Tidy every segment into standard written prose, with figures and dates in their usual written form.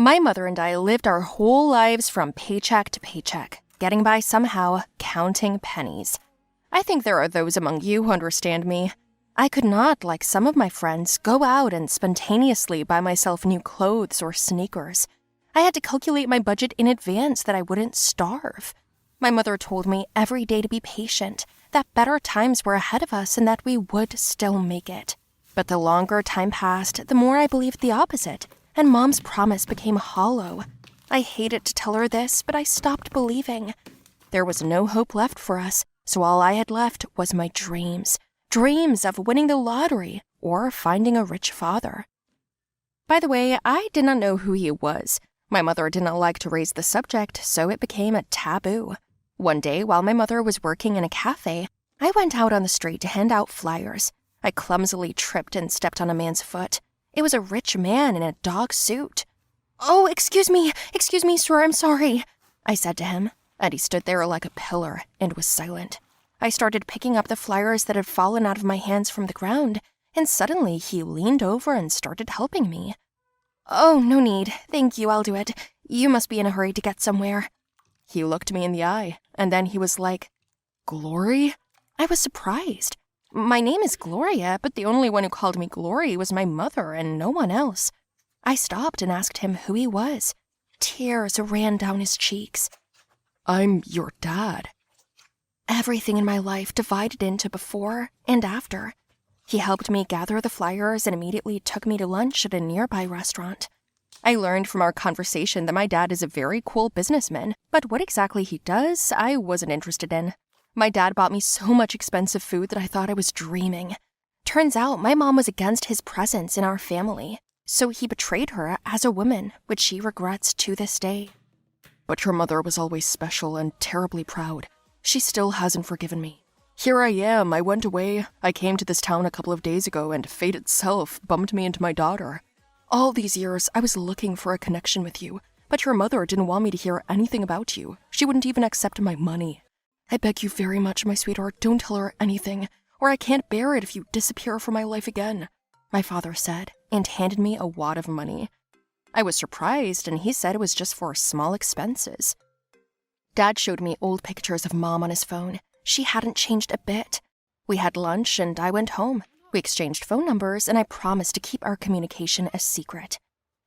My mother and I lived our whole lives from paycheck to paycheck, getting by somehow, counting pennies. I think there are those among you who understand me. I could not, like some of my friends, go out and spontaneously buy myself new clothes or sneakers. I had to calculate my budget in advance that I wouldn't starve. My mother told me every day to be patient, that better times were ahead of us and that we would still make it. But the longer time passed, the more I believed the opposite, and Mom's promise became hollow. I hated to tell her this, but I stopped believing. There was no hope left for us, so all I had left was my dreams. Dreams of winning the lottery or finding a rich father. By the way, I did not know who he was. My mother did not like to raise the subject, so it became a taboo. One day, while my mother was working in a cafe, I went out on the street to hand out flyers. I clumsily tripped and stepped on a man's foot. It was a rich man in a dog suit. "Oh, excuse me, sir, I'm sorry," I said to him, and he stood there like a pillar and was silent. I started picking up the flyers that had fallen out of my hands from the ground, and suddenly he leaned over and started helping me. "Oh, no need. Thank you, I'll do it. You must be in a hurry to get somewhere." He looked me in the eye, and then he was like, "Glory?" I was surprised. My name is Gloria, but the only one who called me Glory was my mother and no one else. I stopped and asked him who he was. Tears ran down his cheeks. "I'm your dad." Everything in my life divided into before and after. He helped me gather the flyers and immediately took me to lunch at a nearby restaurant. I learned from our conversation that my dad is a very cool businessman, but what exactly he does, I wasn't interested in. My dad bought me so much expensive food that I thought I was dreaming. Turns out my mom was against his presence in our family, so he betrayed her as a woman, which she regrets to this day. "But your mother was always special and terribly proud. She still hasn't forgiven me. Here I am, I went away. I came to this town a couple of days ago and fate itself bumped me into my daughter. All these years, I was looking for a connection with you, but your mother didn't want me to hear anything about you. She wouldn't even accept my money. I beg you very much, my sweetheart, don't tell her anything, or I can't bear it if you disappear from my life again," my father said, and handed me a wad of money. I was surprised, and he said it was just for small expenses. Dad showed me old pictures of Mom on his phone. She hadn't changed a bit. We had lunch, and I went home. We exchanged phone numbers, and I promised to keep our communication a secret.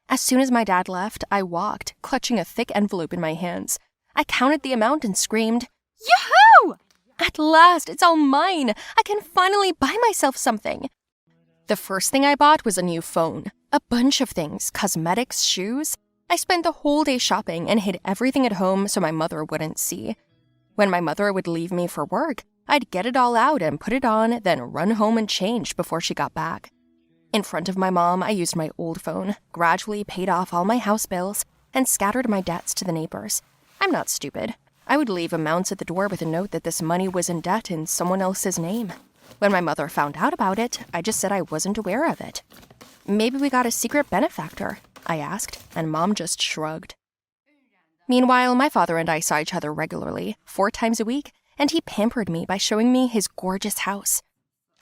As soon as my dad left, I walked, clutching a thick envelope in my hands. I counted the amount and screamed, "Yahoo! At last, it's all mine! I can finally buy myself something!" The first thing I bought was a new phone. A bunch of things, cosmetics, shoes. I spent the whole day shopping and hid everything at home so my mother wouldn't see. When my mother would leave me for work, I'd get it all out and put it on, then run home and change before she got back. In front of my mom, I used my old phone, gradually paid off all my house bills, and scattered my debts to the neighbors. I'm not stupid. I would leave amounts at the door with a note that this money was in debt in someone else's name. When my mother found out about it, I just said I wasn't aware of it. "Maybe we got a secret benefactor?" I asked, and Mom just shrugged. Meanwhile, my father and I saw each other regularly, 4 times a week, and he pampered me by showing me his gorgeous house.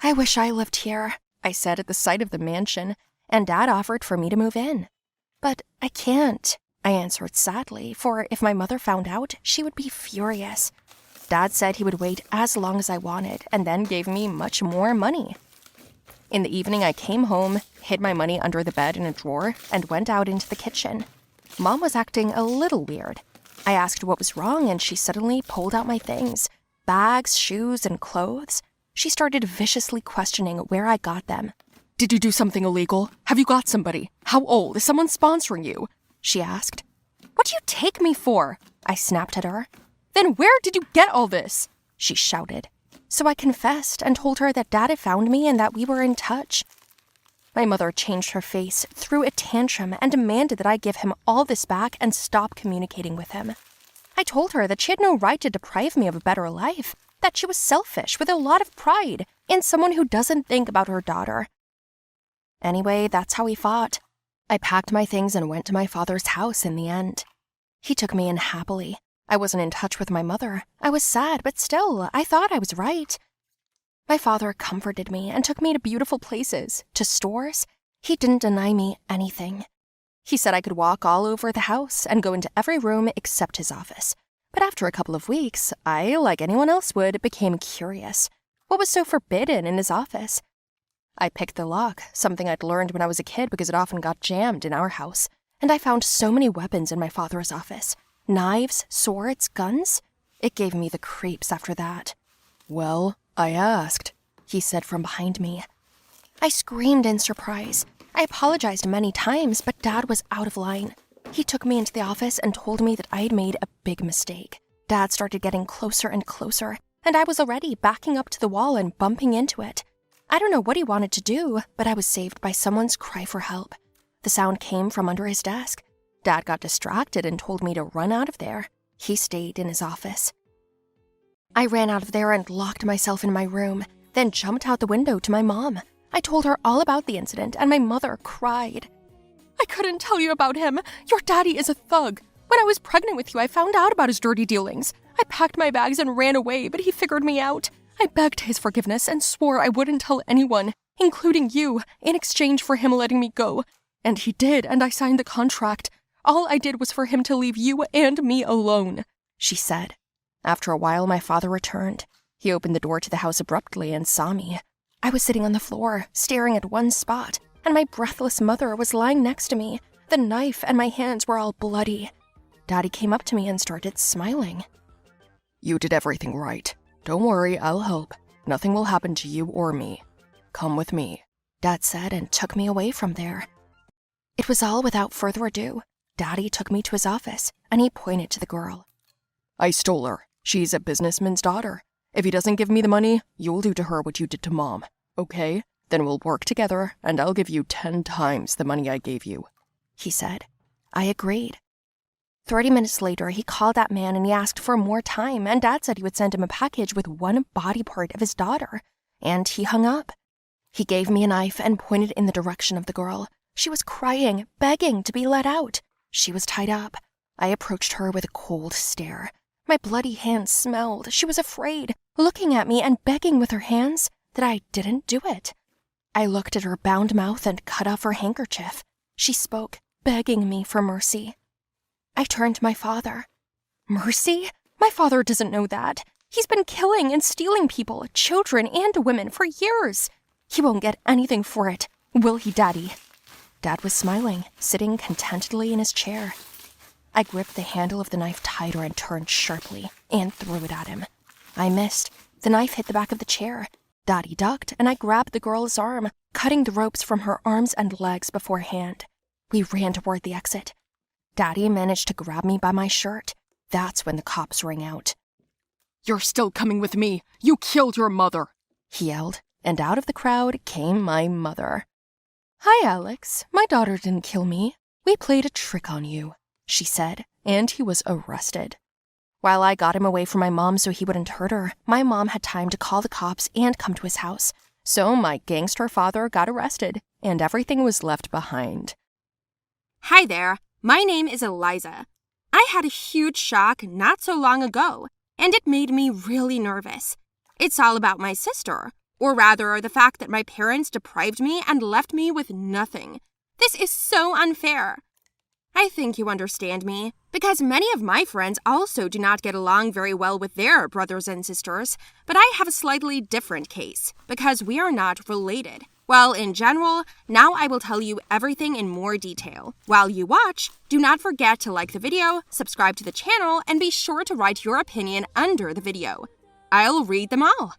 "I wish I lived here," I said at the sight of the mansion, and Dad offered for me to move in. "But I can't," I answered sadly, for if my mother found out, she would be furious. Dad said he would wait as long as I wanted, and then gave me much more money. In the evening, I came home, hid my money under the bed in a drawer, and went out into the kitchen. Mom was acting a little weird. I asked what was wrong, and she suddenly pulled out my things. Bags, shoes, and clothes. She started viciously questioning where I got them. "Did you do something illegal? Have you got somebody? How old? Is someone sponsoring you?" she asked. "What do you take me for?" I snapped at her. "Then where did you get all this?" she shouted. So I confessed and told her that Dad had found me and that we were in touch. My mother changed her face, threw a tantrum, and demanded that I give him all this back and stop communicating with him. I told her that she had no right to deprive me of a better life, that she was selfish with a lot of pride in someone who doesn't think about her daughter. Anyway, that's how we fought. I packed my things and went to my father's house in the end. He took me in happily. I wasn't in touch with my mother. I was sad, but still, I thought I was right. My father comforted me and took me to beautiful places, to stores. He didn't deny me anything. He said I could walk all over the house and go into every room except his office. But after a couple of weeks, I, like anyone else would, became curious. What was so forbidden in his office? I picked the lock, something I'd learned when I was a kid because it often got jammed in our house, and I found so many weapons in my father's office. Knives, swords, guns. It gave me the creeps after that. "Well, I asked," he said from behind me. I screamed in surprise. I apologized many times, but Dad was out of line. He took me into the office and told me that I'd made a big mistake. Dad started getting closer and closer, and I was already backing up to the wall and bumping into it. I don't know what he wanted to do, but I was saved by someone's cry for help. The sound came from under his desk. Dad got distracted and told me to run out of there. He stayed in his office. I ran out of there and locked myself in my room, then jumped out the window to my mom. I told her all about the incident, and my mother cried. "I couldn't tell you about him. Your daddy is a thug. When I was pregnant with you, I found out about his dirty dealings. I packed my bags and ran away, but he figured me out. I begged his forgiveness and swore I wouldn't tell anyone, including you, in exchange for him letting me go. And he did, and I signed the contract. All I did was for him to leave you and me alone," she said. After a while, my father returned. He opened the door to the house abruptly and saw me. I was sitting on the floor, staring at one spot, and my breathless mother was lying next to me. The knife and my hands were all bloody. Daddy came up to me and started smiling. "You did everything right. Don't worry, I'll help. Nothing will happen to you or me. Come with me," Dad said and took me away from there. It was all without further ado. Daddy took me to his office, and he pointed to the girl. "I stole her. She's a businessman's daughter. If he doesn't give me the money, you'll do to her what you did to Mom, okay? Then we'll work together, and I'll give you 10 times the money I gave you," he said. I agreed. 30 minutes later, he called that man and he asked for more time, and Dad said he would send him a package with one body part of his daughter, and he hung up. He gave me a knife and pointed in the direction of the girl. She was crying, begging to be let out. She was tied up. I approached her with a cold stare. My bloody hands smelled. She was afraid, looking at me and begging with her hands that I didn't do it. I looked at her bound mouth and cut off her handkerchief. She spoke, begging me for mercy. I turned to my father. "Mercy? My father doesn't know that. He's been killing and stealing people, children and women, for years. He won't get anything for it, will he, Daddy?" Dad was smiling, sitting contentedly in his chair. I gripped the handle of the knife tighter and turned sharply and threw it at him. I missed. The knife hit the back of the chair. Daddy ducked, and I grabbed the girl's arm, cutting the ropes from her arms and legs beforehand. We ran toward the exit. Daddy managed to grab me by my shirt. That's when the cops rang out. "You're still coming with me. You killed your mother," he yelled, and out of the crowd came my mother. "Hi, Alex. My daughter didn't kill me. We played a trick on you," she said, and he was arrested. While I got him away from my mom so he wouldn't hurt her, my mom had time to call the cops and come to his house. So my gangster father got arrested, and everything was left behind. Hi there, my name is Eliza. I had a huge shock not so long ago, and it made me really nervous. It's all about my sister, or rather the fact that my parents deprived me and left me with nothing. This is so unfair. I think you understand me, because many of my friends also do not get along very well with their brothers and sisters, but I have a slightly different case, because we are not related. Well, in general, now I will tell you everything in more detail. While you watch, do not forget to like the video, subscribe to the channel, and be sure to write your opinion under the video. I'll read them all.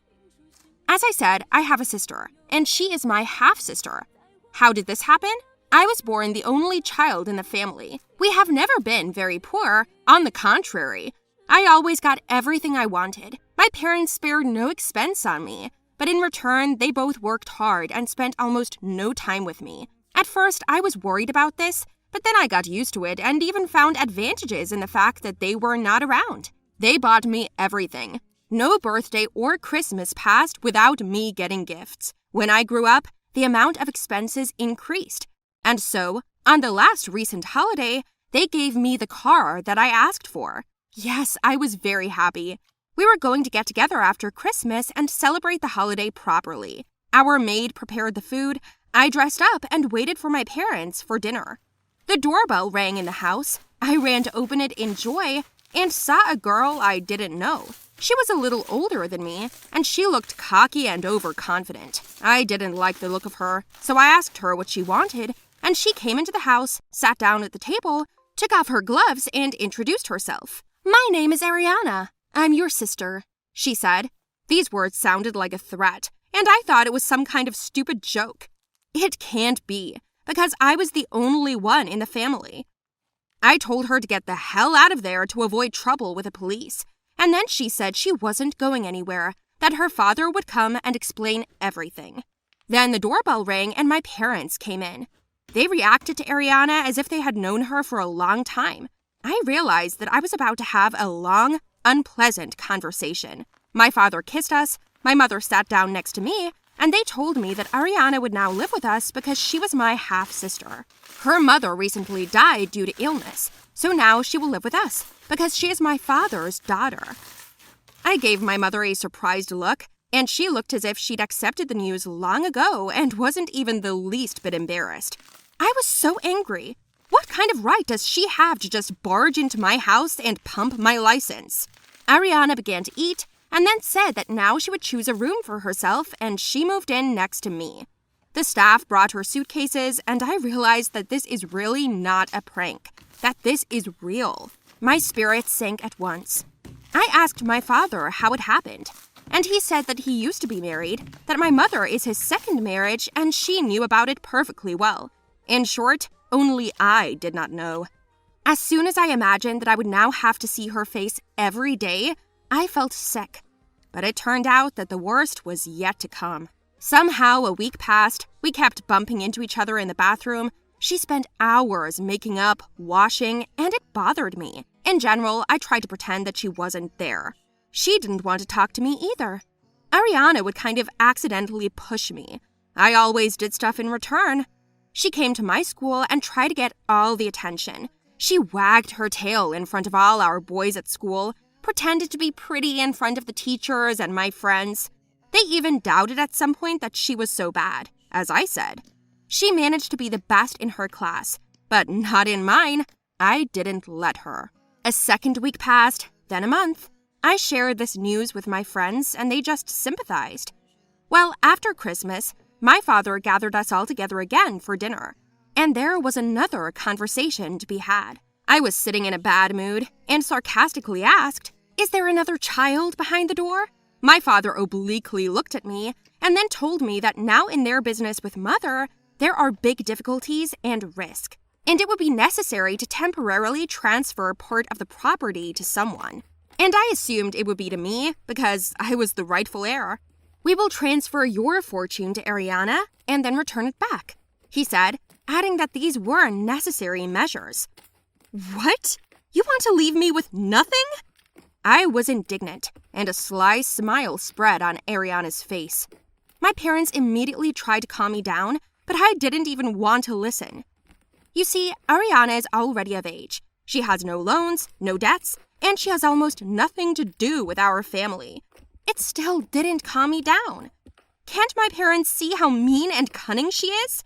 As I said, I have a sister, and she is my half-sister. How did this happen? I was born the only child in the family. We have never been very poor. On the contrary, I always got everything I wanted. My parents spared no expense on me, but in return, they both worked hard and spent almost no time with me. At first, I was worried about this, but then I got used to it and even found advantages in the fact that they were not around. They bought me everything. No birthday or Christmas passed without me getting gifts. When I grew up, the amount of expenses increased. And so, on the last recent holiday, they gave me the car that I asked for. Yes, I was very happy. We were going to get together after Christmas and celebrate the holiday properly. Our maid prepared the food, I dressed up and waited for my parents for dinner. The doorbell rang in the house. I ran to open it in joy and saw a girl I didn't know. She was a little older than me, and she looked cocky and overconfident. I didn't like the look of her, so I asked her what she wanted, and she came into the house, sat down at the table, took off her gloves, and introduced herself. "My name is Ariana. I'm your sister," she said. These words sounded like a threat, and I thought it was some kind of stupid joke. It can't be, because I was the only one in the family. I told her to get the hell out of there to avoid trouble with the police, and then she said she wasn't going anywhere, that her father would come and explain everything. Then the doorbell rang and my parents came in. They reacted to Ariana as if they had known her for a long time. I realized that I was about to have a long, unpleasant conversation. My father kissed us, my mother sat down next to me, and they told me that Ariana would now live with us because she was my half-sister. Her mother recently died due to illness, so now she will live with us because she is my father's daughter. I gave my mother a surprised look, and she looked as if she'd accepted the news long ago and wasn't even the least bit embarrassed. I was so angry. What kind of right does she have to just barge into my house and pump my license? Ariana began to eat, and then said that now she would choose a room for herself, and she moved in next to me. The staff brought her suitcases, and I realized that this is really not a prank, that this is real. My spirits sank at once. I asked my father how it happened, and he said that he used to be married, that my mother is his second marriage, and she knew about it perfectly well. In short, only I did not know. As soon as I imagined that I would now have to see her face every day, I felt sick. But it turned out that the worst was yet to come. Somehow a week passed, we kept bumping into each other in the bathroom. She spent hours making up, washing, and it bothered me. In general, I tried to pretend that she wasn't there. She didn't want to talk to me either. Ariana would kind of accidentally push me. I always did stuff in return. She came to my school and tried to get all the attention. She wagged her tail in front of all our boys at school, pretended to be pretty in front of the teachers and my friends. They even doubted at some point that she was so bad, as I said. She managed to be the best in her class, but not in mine. I didn't let her. A second week passed, then a month. I shared this news with my friends, and they just sympathized. Well, after Christmas, my father gathered us all together again for dinner, and there was another conversation to be had. I was sitting in a bad mood and sarcastically asked, "Is there another child behind the door?" My father obliquely looked at me and then told me that now in their business with Mother, there are big difficulties and risk, and it would be necessary to temporarily transfer part of the property to someone. And I assumed it would be to me because I was the rightful heir. "We will transfer your fortune to Ariana and then return it back," he said, adding that these were necessary measures. What? You want to leave me with nothing? I was indignant, and a sly smile spread on Ariana's face. My parents immediately tried to calm me down, but I didn't even want to listen. You see, Ariana is already of age. She has no loans, no debts, and she has almost nothing to do with our family. It still didn't calm me down. Can't my parents see how mean and cunning she is?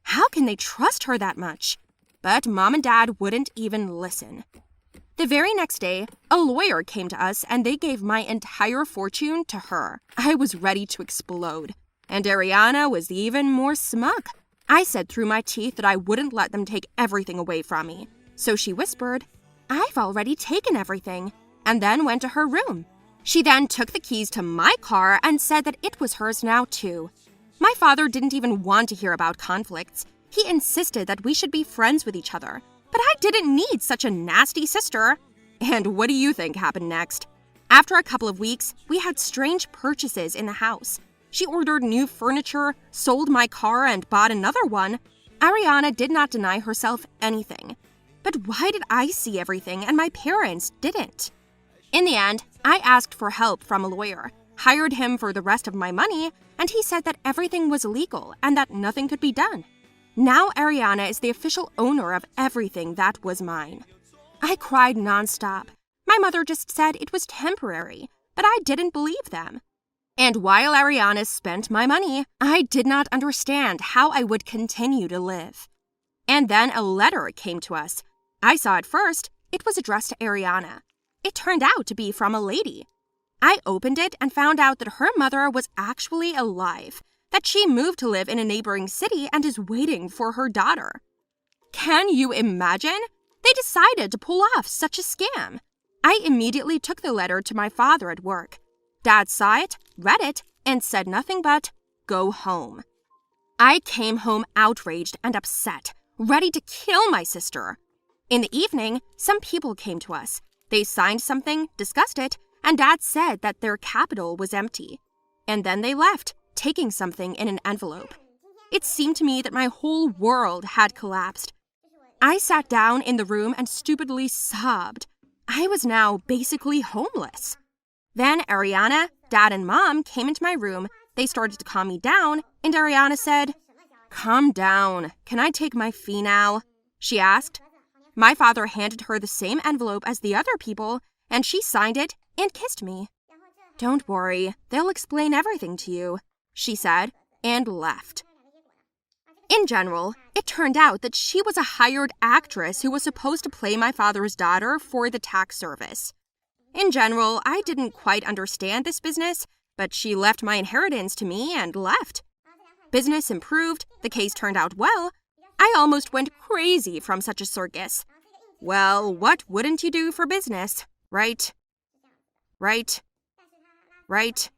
How can they trust her that much? But Mom and Dad wouldn't even listen. The very next day, a lawyer came to us and they gave my entire fortune to her. I was ready to explode. And Ariana was even more smug. I said through my teeth that I wouldn't let them take everything away from me. So she whispered, "I've already taken everything," and then went to her room. She then took the keys to my car and said that it was hers now too. My father didn't even want to hear about conflicts. He insisted that we should be friends with each other. But I didn't need such a nasty sister. And what do you think happened next? After a couple of weeks, we had strange purchases in the house. She ordered new furniture, sold my car, and bought another one. Ariana did not deny herself anything. But why did I see everything and my parents didn't? In the end, I asked for help from a lawyer, hired him for the rest of my money, and he said that everything was legal and that nothing could be done. Now Ariana is the official owner of everything that was mine. I cried nonstop. My mother just said it was temporary, but I didn't believe them. And while Ariana spent my money, I did not understand how I would continue to live. And then a letter came to us. I saw it first. It was addressed to Ariana. It turned out to be from a lady. I opened it and found out that her mother was actually alive, that she moved to live in a neighboring city and is waiting for her daughter. Can you imagine? They decided to pull off such a scam. I immediately took the letter to my father at work. Dad saw it, read it, and said nothing but, "Go home." I came home outraged and upset, ready to kill my sister. In the evening, some people came to us. They signed something, discussed it, and Dad said that their capital was empty. And then they left, taking something in an envelope. It seemed to me that my whole world had collapsed. I sat down in the room and stupidly sobbed. I was now basically homeless. Then Ariana, Dad, and Mom came into my room. They started to calm me down, and Ariana said, "Calm down. Can I take my fee now?" she asked. My father handed her the same envelope as the other people, and she signed it and kissed me. "Don't worry, they'll explain everything to you," she said, and left. In general, it turned out that she was a hired actress who was supposed to play my father's daughter for the tax service. In general, I didn't quite understand this business, but she left my inheritance to me and left. Business improved, the case turned out well. I almost went crazy from such a circus. Well, what wouldn't you do for business, right? Right? Right?